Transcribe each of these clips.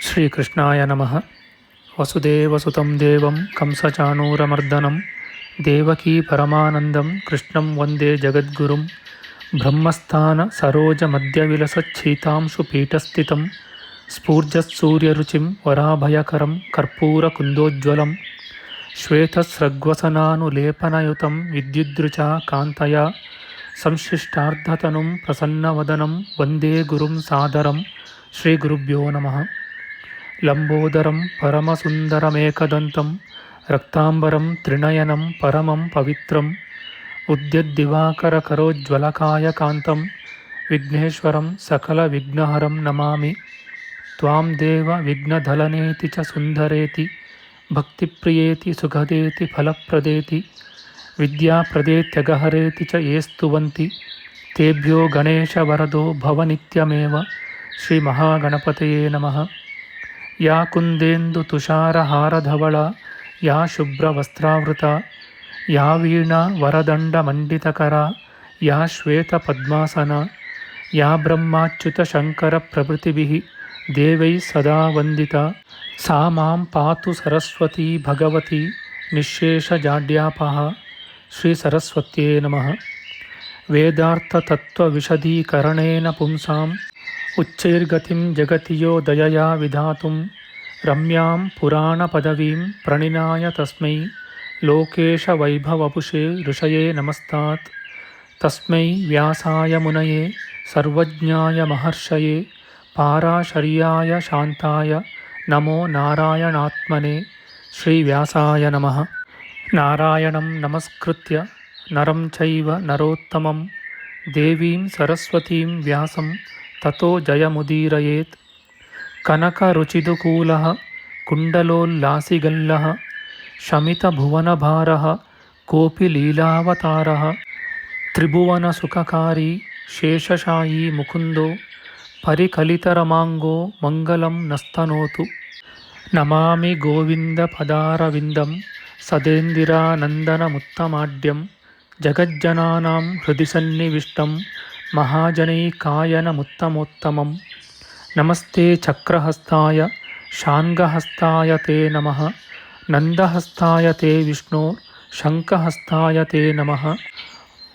ಶ್ರೀಕೃಷ್ಣಾಯ ನಮಃ. ವಸುದೇವಸುತಂ ದೇವಂ ಕಂಸಚಾಣೂರಮರ್ದನಂ ದೇವಕೀ ಪರಮಾನಂದಂ ಕೃಷ್ಣಂ ವಂದೇ ಜಗದ್ಗುರುಂ. ಬ್ರಹ್ಮಸ್ಥಾನ ಸರೋಜ ಮಧ್ಯವಿಲಸಚ್ಛೀತಾಂಶು ಪೀಠಸ್ಥಿತಂ ಸ್ಫೂರ್ಜತ್ಸೂರ್ಯರುಚಿಂ ವರಾಭಯಕರಂ ಕರ್ಪೂರಕುಂದೋಜ್ವಲಂ ಶ್ವೇತಸ್ರಗ್ವಸನಾನುಲೇಪನಯುತಂ ವಿದ್ಯುದ್ರುಚಾ ಕಾಂತಯಾ ಸಂಶ್ಲಿಷ್ಟಾರ್ಧತನುಂ ಪ್ರಸನ್ನವದನಂ ವಂದೇ ಗುರುಂ ಸಾದರಂ. ಶ್ರೀಗುರುಭ್ಯೋ ನಮಃ. ಲಂಬೋದರಂ ಪರಮಸುಂದರಮೇಕದಂತಂ ರಕ್ತಾಂಬರಂ ತ್ರಿನಯನಂ ಪರಮಂ ಪವಿತ್ರಂ ಉದ್ಯದ್ದಿವಾಕರಕರೋಜ್ವಲಕಾಯಕಾಂತಂ ವಿಘ್ನೇಶ್ವರಂ ಸಕಲವಿಘ್ನಹರಂ ನಮಾಮಿ. ತ್ವಾಂ ದೇವ ವಿಘ್ನಧಲನೇತಿ ಚ ಸುಂದರೇತಿ ಭಕ್ತಿಪ್ರಿಯೇತಿ ಸುಖದೇತಿ ಫಲಪ್ರದೇತಿ ವಿದ್ಯಾಪ್ರದೇತ್ಯಗಹರೇತಿ ಚ ಯೇ ಸ್ತುವಂತಿ ತೇಭ್ಯೋ ಗಣೇಶವರದೋ ಭವನಿತ್ಯಮೇವ. ಶ್ರೀಮಹಾಗಣಪತಯೇ ನಮಃ. ಯಾ ಕುಂದೇಂದು ತುಷಾರಹಾರಧವಳ ಯಾ ಶುಭ್ರವಸ್ತ್ರಾವೃತ ಯಾ ವೀಣಾ ವರದಂಡಮಂಡಿತಕರ ಯಾ ಶ್ವೇತಪದ್ಮಾಸನ ಯಾ ಬ್ರಹ್ಮಾಚ್ಯುತಶಂಕರಪ್ರಭೃತಿಭಿಃ ದೇವೈಃ ಸದಾ ವಂದಿತಾ ಸಾ ಮಾಂ ಪಾತು ಸರಸ್ವತೀ ಭಗವತಿ ನಿಶ್ಶೇಷಜಾಡ್ಯಾಪಃ. ಶ್ರೀ ಸರಸ್ವತ್ಯೇ ನಮಃ. ವೇದಾರ್ಥತತ್ವವಿಶದೀಕರಣೇನ ಪುಂಸಾಂ ಉಚ್ಚೈರ್ಗತಿಂ ಜಗತಿ ಯೋ ದಯಯಾ ವಿಧಾತುಂ ರಮ್ಯಾಂ ಪುರಾಣಪದವೀಂ ಪ್ರಣಿನಾಯ ತಸ್ಮೈ ಲೋಕೇಶವೈಭವಪುಷೇ ಋಷಯೇ ನಮಸ್ತಾತ್. ತಸ್ಮೈ ವ್ಯಾಸಾಯ ಮುನಯೇ ಸರ್ವಜ್ಞಾಯ ಮಹರ್ಷಯೇ ಪಾರಾಶರ್ಯಾಯ ಶಾಂತಾಯ ನಮೋ ನಾರಾಯಣಾತ್ಮನೇ. ಶ್ರೀವ್ಯಾಸಾಯ ನಮಃ. ನಾರಾಯಣಂ ನಮಸ್ಕೃತ್ಯ ನರಂ ಚೈವ ನರೋತ್ತಮಂ ದೇವೀಂ ಸರಸ್ವತೀಂ ವ್ಯಾಸಂ ತತೋ ಜಯಮುದೀರಯೇತ್. ಕನಕರುಚಿದುಕೂಲಃ ಕುಂಡಲೋಲ್ಲಾಸಿಗಲ್ಲಃ ಶಮಿತಭುವನಭಾರಃ ಕೋಪಿ ಲೀಲಾವತಾರಃ ತ್ರಿಭುವನಸುಖಕಾರಿ ಶೇಷಶಾಯೀ ಮುಕುಂದೋ ಪರಿಕಲಿತರಮಾಂಗೋ ಮಂಗಲಂ ನಸ್ತನೋತು. ನಮಾಮಿ ಗೋವಿಂದಪದಾರವಿಂದಂ ಸದೇಂದಿರಾನಂದನಮುತ್ತಮಾಡ್ಯಂ ಜಗಜ್ಜನಾನಾಂ ಹೃದಿ ಸನ್ನಿವಿಷ್ಟಂ ಮಹಾಜನೈಕಾಯನಮುತ್ತಮೋತ್ತಮಂ. ನಮಸ್ತೆ ಚಕ್ರಹಸ್ತಾಯ ಶಾಂಗಹಸ್ತಾಯ ತೇ ನಮಃ. ನಂದಹಸ್ತಾಯ ತೇ ವಿಷ್ಣೋ ಶಂಖಹಸ್ತಾಯ ತೇ ನಮಃ.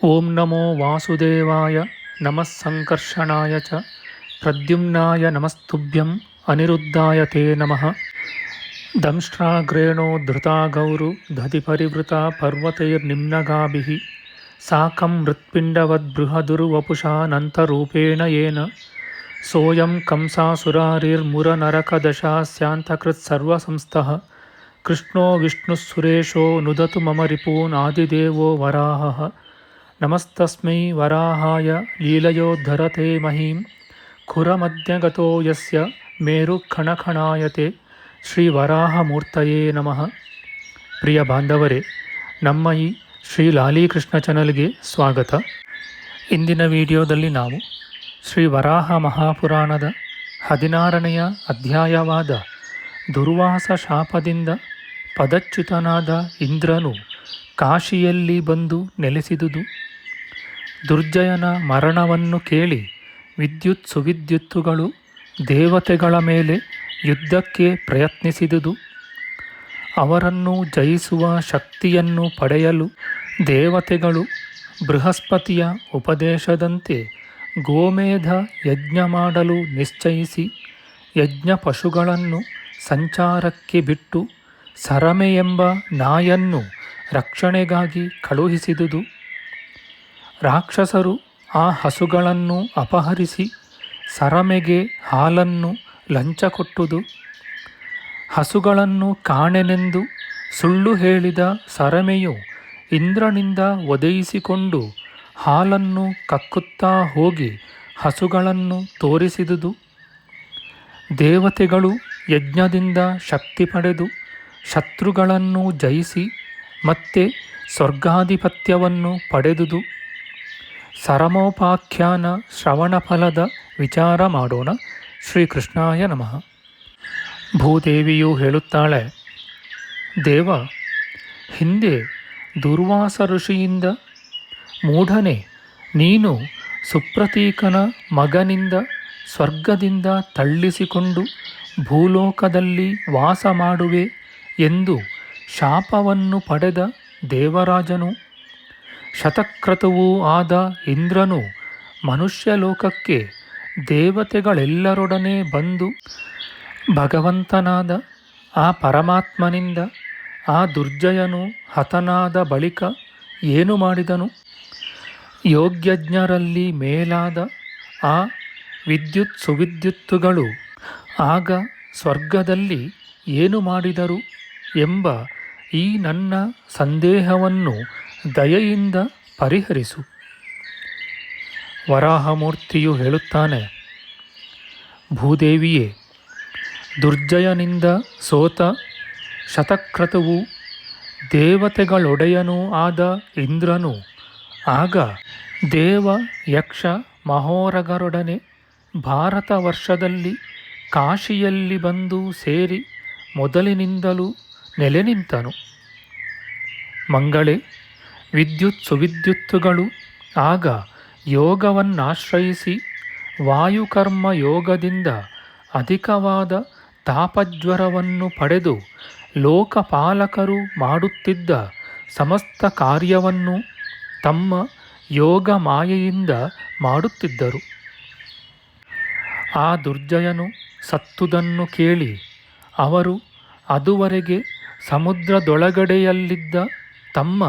ಓಂ ನಮೋ ವಾಸುದೇವಾಯ ನಮಃ ಸಂಕರ್ಷಣಾಯ ಚ ಪ್ರದ್ಯುಮ್ನಾಯ ನಮಸ್ತುಭ್ಯಂ ಅನಿರುದ್ಧಾಯ ತೇ ನಮಃ. ದಂಷ್ಟ್ರಾಗ್ರೇಣೋ ಧೃತಾ ಗೌರು ದಧಿಪರಿವೃತಾ ಪರ್ವತೈರ್ನಿಮ್ನಗಾಭಿಃ ಸಾಕಂ ಮೃತ್ಪಿಂಡವದ್ಬೃಹದುರ್ವಪುಷಾನಂತರೂಪೇಣ ಯೇನ ಸೋಯಂ ಕಂಸಾಸುರಾರಿರ್ಮುರನರಕದಶಾಸ್ಯಾಂತಕೃತ್ಸರ್ವಸಂಸ್ಥಃ ಕೃಷ್ಣೋ ವಿಷ್ಣುಃಸುರೇಶೋ ನುದತು ಮಮ ರಿಪೂನ್ ಆದಿದೇವೋ ವರಾಹಃ. ನಮಸ್ತಸ್ಮೈ ವರಾಹಾಯ ಲೀಲಯೋದ್ಧರತೆ ಮಹೀಂ ಖುರಮಧ್ಯಗತೋ ಯಸ್ಯ ಮೇರುಖಣಖಣಾಯತೆ. ಶ್ರೀ ವರಾಹಮೂರ್ತಯೇ ನಮಃ. ಪ್ರಿಯ ಬಾಂಧವರೇ, ನಮ್ಮ ಈ ಶ್ರೀ ಲಾಲೀಕೃಷ್ಣ ಚಾನಲ್ಗೆ ಸ್ವಾಗತ. ಇಂದಿನ ವಿಡಿಯೋದಲ್ಲಿ ನಾವು ಶ್ರೀ ವರಾಹ ಮಹಾಪುರಾಣದ 16ನೆಯ ಅಧ್ಯಾಯವಾದ ದುರ್ವಾಸ ಶಾಪದಿಂದ ಪದಚ್ಯುತನಾದ ಇಂದ್ರನು ಕಾಶಿಯಲ್ಲಿ ಬಂದು ನೆಲೆಸಿದುದು, ದುರ್ಜಯನ ಮರಣವನ್ನು ಕೇಳಿ ವಿದ್ಯುತ್ ಸುವಿದ್ಯುತ್ತುಗಳು ದೇವತೆಗಳ ಮೇಲೆ ಯುದ್ಧಕ್ಕೆ ಪ್ರಯತ್ನಿಸಿದುದು, ಅವರನ್ನು ಜಯಿಸುವ ಶಕ್ತಿಯನ್ನು ಪಡೆಯಲು ದೇವತೆಗಳು ಬೃಹಸ್ಪತಿಯ ಉಪದೇಶದಂತೆ ಗೋಮೇಧ ಯಜ್ಞ ಮಾಡಲು ನಿಶ್ಚಯಿಸಿ ಯಜ್ಞ ಪಶುಗಳನ್ನು ಸಂಚಾರಕ್ಕೆ ಬಿಟ್ಟು ಸರಮೆ ಎಂಬ ನಾಯನ್ನು ರಕ್ಷಣೆಗಾಗಿ ಕಳುಹಿಸಿದುದು. ರಾಕ್ಷಸರು ಆ ಹಸುಗಳನ್ನು ಅಪಹರಿಸಿ ಸರಮೆಗೆ ಹಾಲನ್ನು ಲಂಚ ಕೊಟ್ಟುದು. ಹಸುಗಳನ್ನು ಕಾಣೆನೆಂದು ಸುಳ್ಳು ಹೇಳಿದ ಸರಮೆಯು ಇಂದ್ರನಿಂದ ಒದೆಯಿಸಿಕೊಂಡು ಹಾಲನ್ನು ಕಕ್ಕುತ್ತಾ ಹೋಗಿ ಹಸುಗಳನ್ನು ತೋರಿಸಿದುದು. ದೇವತೆಗಳು ಯಜ್ಞದಿಂದ ಶಕ್ತಿ ಪಡೆದು ಶತ್ರುಗಳನ್ನು ಜಯಿಸಿ ಮತ್ತೆ ಸ್ವರ್ಗಾಧಿಪತ್ಯವನ್ನು ಪಡೆದುದು. ಸರಮೋಪಾಖ್ಯಾನ ಶ್ರವಣಫಲದ ವಿಚಾರ ಮಾಡೋಣ. ಶ್ರೀಕೃಷ್ಣಾಯ ನಮಃ. ಭೂದೇವಿಯು ಹೇಳುತ್ತಾಳೆ, ದೇವ, ಹಿಂದೆ ದುರ್ವಾಸ ಋಷಿಯಿಂದ ಮೂಢನೆ ನೀನು ಸುಪ್ರತೀಕನ ಮಗನಿಂದ ಸ್ವರ್ಗದಿಂದ ತಳ್ಳಿಸಿಕೊಂಡು ಭೂಲೋಕದಲ್ಲಿ ವಾಸ ಮಾಡುವೆ ಎಂದು ಶಾಪವನ್ನು ಪಡೆದ ದೇವರಾಜನು, ಶತಕ್ರತುವೂ ಆದ ಇಂದ್ರನು ಮನುಷ್ಯಲೋಕಕ್ಕೆ ದೇವತೆಗಳೆಲ್ಲರೊಡನೆ ಬಂದು ಭಗವಂತನಾದ ಆ ಪರಮಾತ್ಮನಿಂದ ಆ ದುರ್ಜಯನು ಹತನಾದ ಬಳಿಕ ಏನು ಮಾಡಿದನು? ಯೋಗ್ಯಜ್ಞರಲ್ಲಿ ಮೇಲಾದ ಆ ವಿದ್ಯುತ್ ಸುವಿದ್ಯುತ್ತುಗಳು ಆಗ ಸ್ವರ್ಗದಲ್ಲಿ ಏನು ಮಾಡಿದರು ಎಂಬ ಈ ನನ್ನ ಸಂದೇಹವನ್ನು ದಯೆಯಿಂದ ಪರಿಹರಿಸು. ವರಾಹಮೂರ್ತಿಯು ಹೇಳುತ್ತಾನೆ, ಭೂದೇವಿಯೇ, ದುರ್ಜಯನಿಂದ ಸೋತ ಶತಕ್ರತುವು ದೇವತೆಗಳೊಡೆಯನೂ ಆದ ಇಂದ್ರನು ಆಗ ದೇವ ಯಕ್ಷ ಮಹೋರಗರೊಡನೆ ಭಾರತ ವರ್ಷದಲ್ಲಿ ಕಾಶಿಯಲ್ಲಿ ಬಂದು ಸೇರಿ ಮೊದಲಿನಿಂದಲೂ ನೆಲೆ ನಿಂತನು. ಮಂಗಳೇ, ವಿದ್ಯುತ್ ಸುವಿದ್ಯುತ್ತುಗಳು ಆಗ ಯೋಗವನ್ನಾಶ್ರಯಿಸಿ ವಾಯುಕರ್ಮ ಯೋಗದಿಂದ ಅಧಿಕವಾದ ತಾಪಜ್ವರವನ್ನು ಪಡೆದು ಲೋಕಪಾಲಕರು ಮಾಡುತ್ತಿದ್ದ ಸಮಸ್ತ ಕಾರ್ಯವನ್ನು ತಮ್ಮ ಯೋಗ ಮಾಯೆಯಿಂದ ಮಾಡುತ್ತಿದ್ದರು. ಆ ದುರ್ಜಯನು ಸತ್ತುದನ್ನು ಕೇಳಿ ಅವರು ಅದುವರೆಗೆ ಸಮುದ್ರದೊಳಗಡೆಯಲ್ಲಿದ್ದ ತಮ್ಮ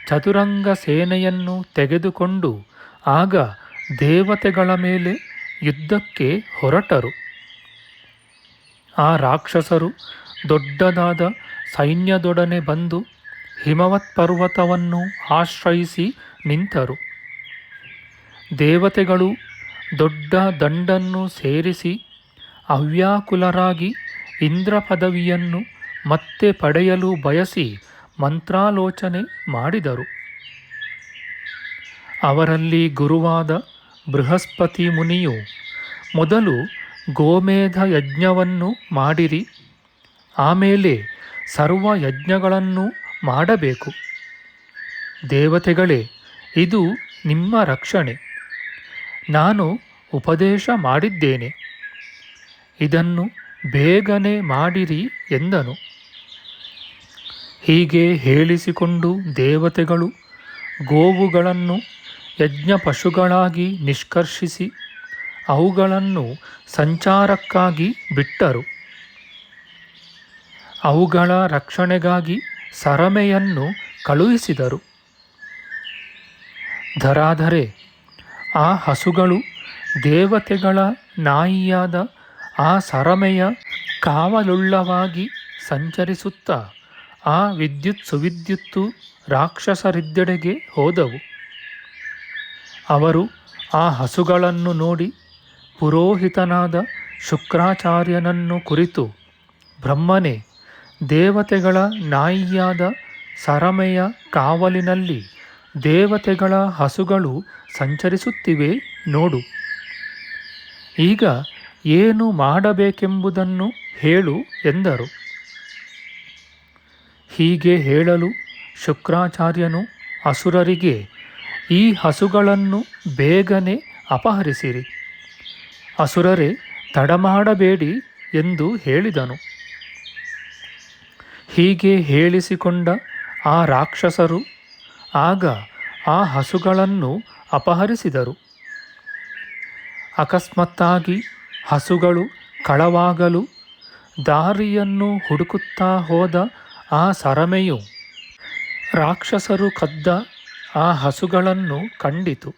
ಚತುರಂಗ ಸೇನೆಯನ್ನು ತೆಗೆದುಕೊಂಡು ಆಗ ದೇವತೆಗಳ ಮೇಲೆ ಯುದ್ಧಕ್ಕೆ ಹೊರಟರು. ಆ ರಾಕ್ಷಸರು ದೊಡ್ಡದಾದ ಸೈನ್ಯದೊಡನೆ ಬಂದು ಹಿಮವತ್ ಪರ್ವತವನ್ನು ಆಶ್ರಯಿಸಿ ನಿಂತರು. ದೇವತೆಗಳು ದೊಡ್ಡ ದಂಡನ್ನು ಸೇರಿಸಿ ಅವ್ಯಾಕುಲರಾಗಿ ಇಂದ್ರ ಪದವಿಯನ್ನು ಮತ್ತೆ ಪಡೆಯಲು ಬಯಸಿ ಮಂತ್ರಾಲೋಚನೆ ಮಾಡಿದರು. ಅವರಲ್ಲಿ ಗುರುವಾದ ಬೃಹಸ್ಪತಿ ಮುನಿಯು ಮೊದಲು ಗೋಮೇಧ ಯಜ್ಞವನ್ನು ಮಾಡಿರಿ, ಆಮೇಲೆ ಸರ್ವ ಯಜ್ಞಗಳನ್ನು ಮಾಡಬೇಕು. ದೇವತೆಗಳೇ, ಇದು ನಿಮ್ಮ ರಕ್ಷಣೆ. ನಾನು ಉಪದೇಶ ಮಾಡಿದ್ದೇನೆ, ಇದನ್ನು ಬೇಗನೆ ಮಾಡಿರಿ ಎಂದನು. ಹೀಗೆ ಹೇಳಿಸಿಕೊಂಡು ದೇವತೆಗಳು ಗೋವುಗಳನ್ನು ಯಜ್ಞ ಪಶುಗಳಾಗಿ ನಿಷ್ಕರ್ಷಿಸಿ ಅವುಗಳನ್ನು ಸಂಚಾರಕ್ಕಾಗಿ ಬಿಟ್ಟರು. ಅವುಗಳ ರಕ್ಷಣೆಗಾಗಿ ಸರಮೆಯನ್ನು ಕಳುಹಿಸಿದರು. ಧರಾಧರೆ, ಆ ಹಸುಗಳು ದೇವತೆಗಳ ನಾಯಿಯಾದ ಆ ಸರಮೆಯ ಕಾವಲುಳ್ಳವಾಗಿ ಸಂಚರಿಸುತ್ತಾ ಆ ವಿದ್ಯುತ್ ಸುವಿದ್ಯುತ್ತು ರಾಕ್ಷಸರಿದ್ದೆಡೆಗೆ ಹೋದವು. ಅವರು ಆ ಹಸುಗಳನ್ನು ನೋಡಿ ಪುರೋಹಿತನಾದ ಶುಕ್ರಾಚಾರ್ಯನನ್ನು ಕುರಿತು, ಬ್ರಹ್ಮನೇ, ದೇವತೆಗಳ ನಾಯಿಯಾದ ಸರಮೆಯ ಕಾವಲಿನಲ್ಲಿ ದೇವತೆಗಳ ಹಸುಗಳು ಸಂಚರಿಸುತ್ತಿವೆ ನೋಡು. ಈಗ ಏನು ಮಾಡಬೇಕೆಂಬುದನ್ನು ಹೇಳು ಎಂದರು. ಹೀಗೆ ಹೇಳಲು ಶುಕ್ರಾಚಾರ್ಯನು ಅಸುರರಿಗೆ, ಈ ಹಸುಗಳನ್ನು ಬೇಗನೆ ಅಪಹರಿಸಿರಿ, ಅಸುರರೇ ತಡಮಾಡಬೇಡಿ ಎಂದು ಹೇಳಿದನು. ಹೀಗೆ ಹೇಳಿಸಿಕೊಂಡ ಆ ರಾಕ್ಷಸರು ಆಗ ಆ ಹಸುಗಳನ್ನು ಅಪಹರಿಸಿದರು. ಅಕಸ್ಮಾತ್ತಾಗಿ ಹಸುಗಳು ಕಳವಾಗಲು ದಾರಿಯನ್ನು ಹುಡುಕುತ್ತಾ ಹೋದ ಆ ಸರಮೆಯು ರಾಕ್ಷಸರು ಕದ್ದ ಆ ಹಸುಗಳನ್ನು ಕಂಡಿತು.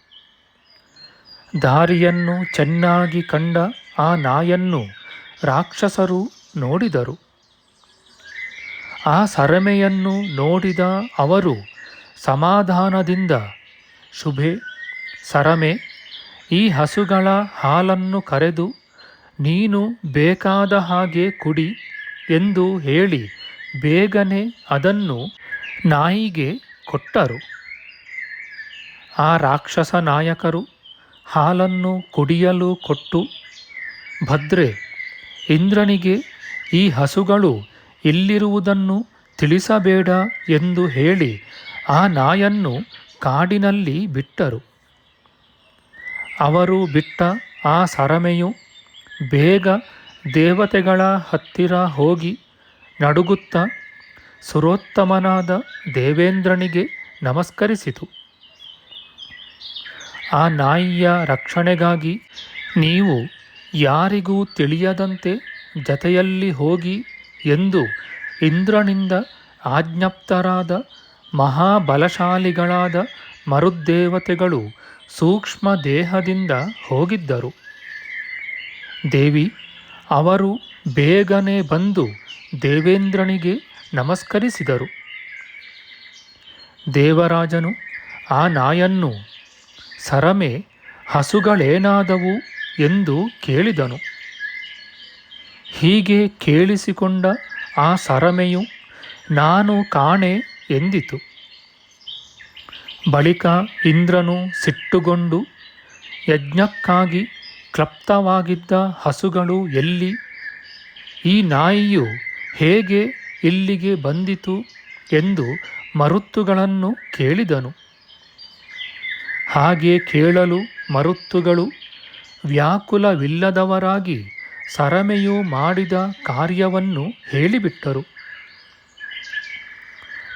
ದಾರಿಯನ್ನು ಚೆನ್ನಾಗಿ ಕಂಡ ಆ ನಾಯನ್ನು ರಾಕ್ಷಸರು ನೋಡಿದರು. ಆ ಸರಮೆಯನ್ನು ನೋಡಿದ ಅವರು ಸಮಾಧಾನದಿಂದ, ಶುಭೆ, ಸರಮೆ, ಈ ಹಸುಗಳ ಹಾಲನ್ನು ಕರೆದು ನೀನು ಬೇಕಾದ ಹಾಗೆ ಕುಡಿ ಎಂದು ಹೇಳಿ ಬೇಗನೆ ಅದನ್ನು ನಾಯಿಗೆ ಕೊಟ್ಟರು. ಆ ರಾಕ್ಷಸ ನಾಯಕರು ಹಾಲನ್ನು ಕುಡಿಯಲು ಕೊಟ್ಟು, ಭದ್ರೆ, ಇಂದ್ರನಿಗೆ ಈ ಹಸುಗಳು ಎಲ್ಲಿರುವುದನ್ನು ತಿಳಿಸಬೇಡ ಎಂದು ಹೇಳಿ ಆ ನಾಯನ್ನು ಕಾಡಿನಲ್ಲಿ ಬಿಟ್ಟರು. ಅವರು ಬಿಟ್ಟ ಆ ಸರಮೆಯು ಬೇಗ ದೇವತೆಗಳ ಹತ್ತಿರ ಹೋಗಿ ನಡುಗುತ್ತಾ ಸುರೋತ್ತಮನಾದ ದೇವೇಂದ್ರನಿಗೆ ನಮಸ್ಕರಿಸಿತು. ಆ ನಾಯಿಯ ರಕ್ಷಣೆಗಾಗಿ ನೀವು ಯಾರಿಗೂ ತಿಳಿಯದಂತೆ ಜತೆಯಲ್ಲಿ ಹೋಗಿ ಎಂದು ಇಂದ್ರನಿಂದ ಆಜ್ಞಪ್ತರಾದ ಮಹಾಬಲಶಾಲಿಗಳಾದ ಮರುದ್ದೇವತೆಗಳು ಸೂಕ್ಷ್ಮ ದೇಹದಿಂದ ಹೋಗಿದ್ದರು. ದೇವಿ ಅವರು ಬೇಗನೆ ಬಂದು ದೇವೇಂದ್ರನಿಗೆ ನಮಸ್ಕರಿಸಿದರು. ದೇವರಾಜನು ಆ ನಾಯನ್ನು ಸರಮೆ ಹಸುಗಳೇನಾದವು ಎಂದು ಕೇಳಿದನು. ಹೀಗೆ ಕೇಳಿಸಿಕೊಂಡ ಆ ಸರಮೆಯು ನಾನು ಕಾಣೆ ಎಂದಿತು. ಬಳಿಕ ಇಂದ್ರನು ಸಿಟ್ಟುಗೊಂಡು ಯಜ್ಞಕ್ಕಾಗಿ ಕ್ಲಪ್ತವಾಗಿದ್ದ ಹಸುಗಳು ಎಲ್ಲಿ, ಈ ನಾಯಿಯು ಹೇಗೆ ಇಲ್ಲಿಗೆ ಬಂದಿತು ಎಂದು ಮರುತ್ತುಗಳನ್ನು ಕೇಳಿದನು. ಹಾಗೆ ಕೇಳಲು ಮರುತ್ತುಗಳು ವ್ಯಾಕುಲವಿಲ್ಲದವರಾಗಿ ಸರಮೆಯು ಮಾಡಿದ ಕಾರ್ಯವನ್ನು ಹೇಳಿಬಿಟ್ಟರು.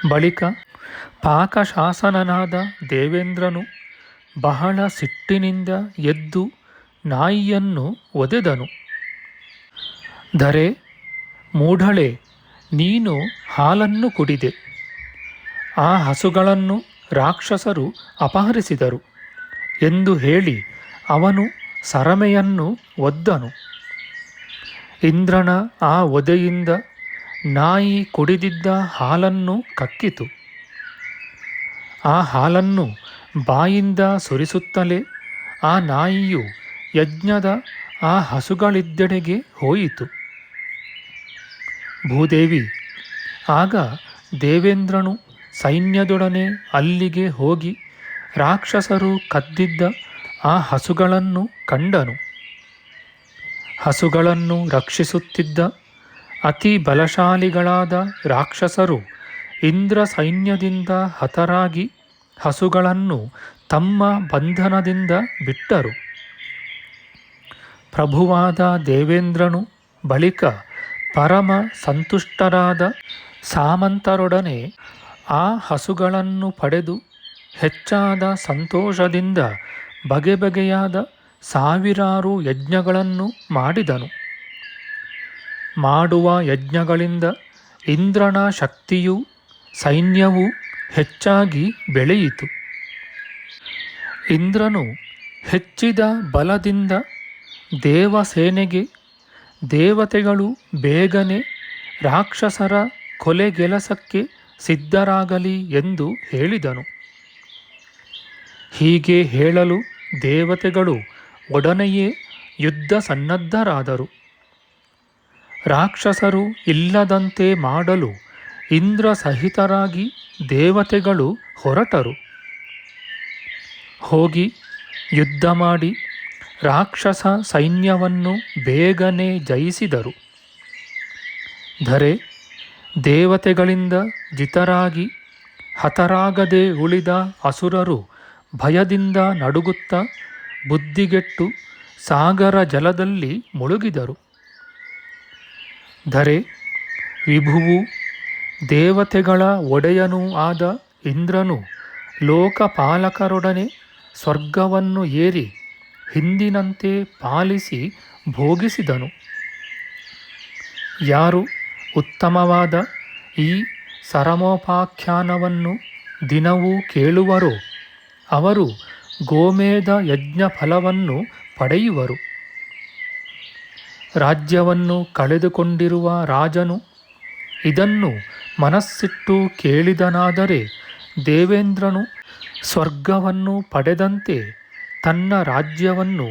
ಬಳಿಕ ಪಾಕಶಾಸನನಾದ ದೇವೇಂದ್ರನು ಬಹಳ ಸಿಟ್ಟಿನಿಂದ ಎದ್ದು ನಾಯಿಯನ್ನು ಒದೆದನು. ಧರೆ, ಮೂಢಳೆ, ನೀನು ಹಾಲನ್ನು ಕುಡಿದೆ. ಆ ಹಸುಗಳನ್ನು ರಾಕ್ಷಸರು ಅಪಹರಿಸಿದರು ಎಂದು ಹೇಳಿ ಅವನು ಸರಮೆಯನ್ನು ಒದ್ದನು. ಇಂದ್ರನ ಆ ಒದೆಯಿಂದ ನಾಯಿ ಕುಡಿದಿದ್ದ ಹಾಲನ್ನು ಕಕ್ಕಿತು. ಆ ಹಾಲನ್ನು ಬಾಯಿಂದ ಸುರಿಸುತ್ತಲೇ ಆ ನಾಯಿಯು ಯಜ್ಞದ ಆ ಹಸುಗಳಿದ್ದೆಡೆಗೆ ಹೋಯಿತು. ಭೂದೇವಿ, ಆಗ ದೇವೇಂದ್ರನು ಸೈನ್ಯದೊಡನೆ ಅಲ್ಲಿಗೆ ಹೋಗಿ ರಾಕ್ಷಸರು ಕದ್ದಿದ್ದ ಆ ಹಸುಗಳನ್ನು ಕಂಡನು. ಹಸುಗಳನ್ನು ರಕ್ಷಿಸುತ್ತಿದ್ದ ಅತಿ ಬಲಶಾಲಿಗಳಾದ ರಾಕ್ಷಸರು ಇಂದ್ರ ಸೈನ್ಯದಿಂದ ಹತರಾಗಿ ಹಸುಗಳನ್ನು ತಮ್ಮ ಬಂಧನದಿಂದ ಬಿಟ್ಟರು. ಪ್ರಭುವಾದ ದೇವೇಂದ್ರನು ಬಳಿಕ ಪರಮ ಸಂತುಷ್ಟರಾದ ಸಾಮಂತರೊಡನೆ ಆ ಹಸುಗಳನ್ನು ಪಡೆದು ಹೆಚ್ಚಾದ ಸಂತೋಷದಿಂದ ಬಗೆ ಬಗೆಯಾದ ಸಾವಿರಾರು ಯಜ್ಞಗಳನ್ನು ಮಾಡಿದನು. ಮಾಡುವ ಯಜ್ಞಗಳಿಂದ ಇಂದ್ರನ ಶಕ್ತಿಯೂ ಸೈನ್ಯವೂ ಹೆಚ್ಚಾಗಿ ಬೆಳೆಯಿತು. ಇಂದ್ರನು ಹೆಚ್ಚಿದ ಬಲದಿಂದ ದೇವಸೇನೆಗೆ ದೇವತೆಗಳು ಬೇಗನೆ ರಾಕ್ಷಸರ ಕೊಲೆಗೆಲಸಕ್ಕೆ ಸಿದ್ಧರಾಗಲಿ ಎಂದು ಹೇಳಿದನು. ಹೀಗೆ ಹೇಳಲು ದೇವತೆಗಳು ಒಡನೆಯೇ ಯುದ್ಧ ಸನ್ನದ್ಧರಾದರು. ರಾಕ್ಷಸರು ಇಲ್ಲದಂತೆ ಮಾಡಲು ಇಂದ್ರ ಸಹಿತರಾಗಿ ದೇವತೆಗಳು ಹೊರಟರು. ಹೋಗಿ ಯುದ್ಧ ಮಾಡಿ ರಾಕ್ಷಸ ಸೈನ್ಯವನ್ನು ಬೇಗನೆ ಜಯಿಸಿದರು. ಧರೆ, ದೇವತೆಗಳಿಂದ ಜಿತರಾಗಿ ಹತರಾಗದೆ ಉಳಿದ ಅಸುರರು ಭಯದಿಂದ ನಡುಗುತ್ತಾ ಬುದ್ಧಿಗೆಟ್ಟು ಸಾಗರ ಜಲದಲ್ಲಿ ಮುಳುಗಿದರು. ಧರೆ, ವಿಭುವು ದೇವತೆಗಳ ಒಡೆಯನೂ ಆದ ಇಂದ್ರನು ಲೋಕಪಾಲಕರೊಡನೆ ಸ್ವರ್ಗವನ್ನು ಏರಿ ಹಿಂದಿನಂತೆ ಪಾಲಿಸಿ ಭೋಗಿಸಿದನು. ಯಾರು ಉತ್ತಮವಾದ ಈ ಸರಮೋಪಾಖ್ಯಾನವನ್ನು ದಿನವೂ ಕೇಳುವರೋ ಅವರು ಗೋಮೇಧ ಯಜ್ಞ ಫಲವನ್ನು ಪಡೆಯುವರು. ರಾಜ್ಯವನ್ನು ಕಳೆದುಕೊಂಡಿರುವ ರಾಜನು ಇದನ್ನು ಮನಸ್ಸಿಟ್ಟು ಕೇಳಿದನಾದರೆ ದೇವೇಂದ್ರನು ಸ್ವರ್ಗವನ್ನು ಪಡೆದಂತೆ ತನ್ನ ರಾಜ್ಯವನ್ನು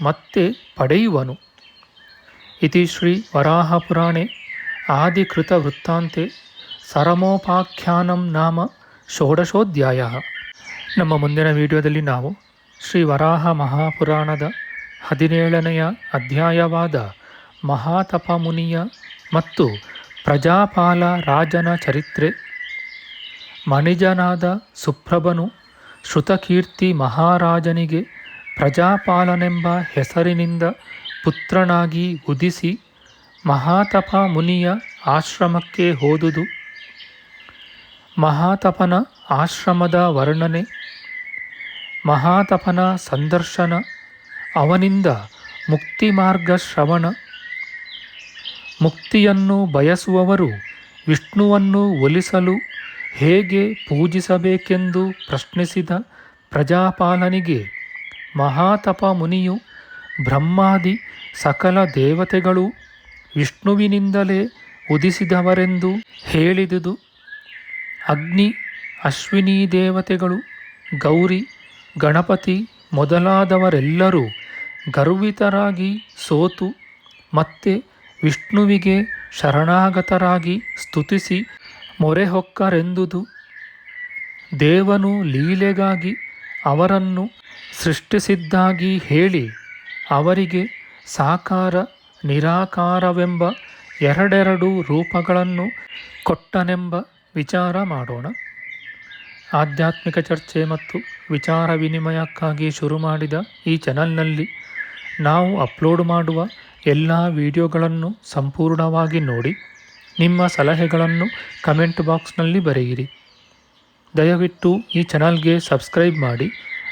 ಮತ್ತೆ ಪಡೆಯುವನು. ಇತಿ ಶ್ರೀ ವರಾಹಪುರಾಣೆ ಆದಿಕೃತವೃತ್ತಾಂತೆ ಸರಮೋಪಾಖ್ಯಾನಂ ನಾಮ ಷೋಡಶೋಧ್ಯಾಯಃ. ನಮ್ಮ ಮುಂದಿನ ವಿಡಿಯೋದಲ್ಲಿ ನಾವು ಶ್ರೀ ವರಾಹ ಮಹಾಪುರಾಣದ 17ನೆಯ ಅಧ್ಯಾಯವಾದ ಮಹಾತಪಮುನಿಯ ಮತ್ತು ಪ್ರಜಾಪಾಲ ರಾಜನ ಚರಿತ್ರೆ, ಮಣಿಜನಾದ ಸುಪ್ರಭನು ಶ್ರುತಕೀರ್ತಿ ಮಹಾರಾಜನಿಗೆ ಪ್ರಜಾಪಾಲನೆಂಬ ಹೆಸರಿನಿಂದ ಪುತ್ರನಾಗಿ ಉದಿಸಿ ಮಹಾತಪ ಮುನಿಯ ಆಶ್ರಮಕ್ಕೆ ಹೋದುದು. ಮಹಾತಪನ ಆಶ್ರಮದ ವರ್ಣನೆ, ಮಹಾತಪನ ಸಂದರ್ಶನ, ಅವನಿಂದ ಮುಕ್ತಿ ಮಾರ್ಗ ಶ್ರವಣ. ಮುಕ್ತಿಯನ್ನು ಬಯಸುವವರು ವಿಷ್ಣುವನ್ನು ಒಲಿಸಲು ಹೇಗೆ ಪೂಜಿಸಬೇಕೆಂದು ಪ್ರಶ್ನಿಸಿದ ಪ್ರಜಾಪಾಲನಿಗೆ ಮಹಾತಪ ಮುನಿಯು ಬ್ರಹ್ಮಾದಿ ಸಕಲ ದೇವತೆಗಳು ವಿಷ್ಣುವಿನಿಂದಲೇ ಉದಿಸಿದವರೆಂದು ಹೇಳಿದುದು. ಅಗ್ನಿ, ಅಶ್ವಿನಿ ದೇವತೆಗಳು, ಗೌರಿ, ಗಣಪತಿ ಮೊದಲಾದವರೆಲ್ಲರೂ ಗರ್ವಿತರಾಗಿ ಸೋತು ಮತ್ತೆ ವಿಷ್ಣುವಿಗೆ ಶರಣಾಗತರಾಗಿ ಸ್ತುತಿಸಿ ಮೊರೆಹೊಕ್ಕರೆಂದುದು. ದೇವನು ಲೀಲೆಗಾಗಿ ಅವರನ್ನು ಸೃಷ್ಟಿಸಿದ್ದಾಗಿ ಹೇಳಿ ಅವರಿಗೆ ಸಾಕಾರ ನಿರಾಕಾರವೆಂಬ ಎರಡೆರಡು ರೂಪಗಳನ್ನು ಕೊಟ್ಟನೆಂಬ ವಿಚಾರ ಮಾಡೋಣ. ಆಧ್ಯಾತ್ಮಿಕ ಚರ್ಚೆ ಮತ್ತು ವಿಚಾರ ವಿನಿಮಯಕ್ಕಾಗಿ ಶುರು ಮಾಡಿದ ಈ ಚಾನಲ್ನಲ್ಲಿ ನಾವು ಅಪ್ಲೋಡ್ ಮಾಡುವ ಎಲ್ಲ ವಿಡಿಯೋಗಳನ್ನು ಸಂಪೂರ್ಣವಾಗಿ ನೋಡಿ ನಿಮ್ಮ ಸಲಹೆಗಳನ್ನು ಕಮೆಂಟ್ ಬಾಕ್ಸ್ನಲ್ಲಿ ಬರೆಯಿರಿ. ದಯವಿಟ್ಟು ಈ ಚಾನಲ್ಗೆ ಸಬ್ಸ್ಕ್ರೈಬ್ ಮಾಡಿ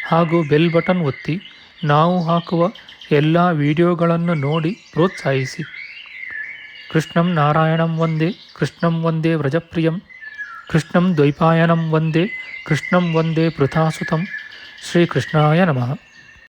ಹಾಗೂ ಬೆಲ್ ಬಟನ್ ಒತ್ತಿ ನಾವು ಹಾಕುವ ಎಲ್ಲ ವಿಡಿಯೋಗಳನ್ನು ನೋಡಿ ಪ್ರೋತ್ಸಾಹಿಸಿ. ಕೃಷ್ಣಂ ನಾರಾಯಣಂ ವಂದೇ, ಕೃಷ್ಣಂ ವಂದೇ ವ್ರಜಪ್ರಿಯಂ, ಕೃಷ್ಣಂ ದ್ವೈಪಾಯನಂ ವಂದೇ, ಕೃಷ್ಣಂ ವಂದೇ ಪೃಥಾಸುತಂ. ಶ್ರೀಕೃಷ್ಣಾಯ ನಮಃ.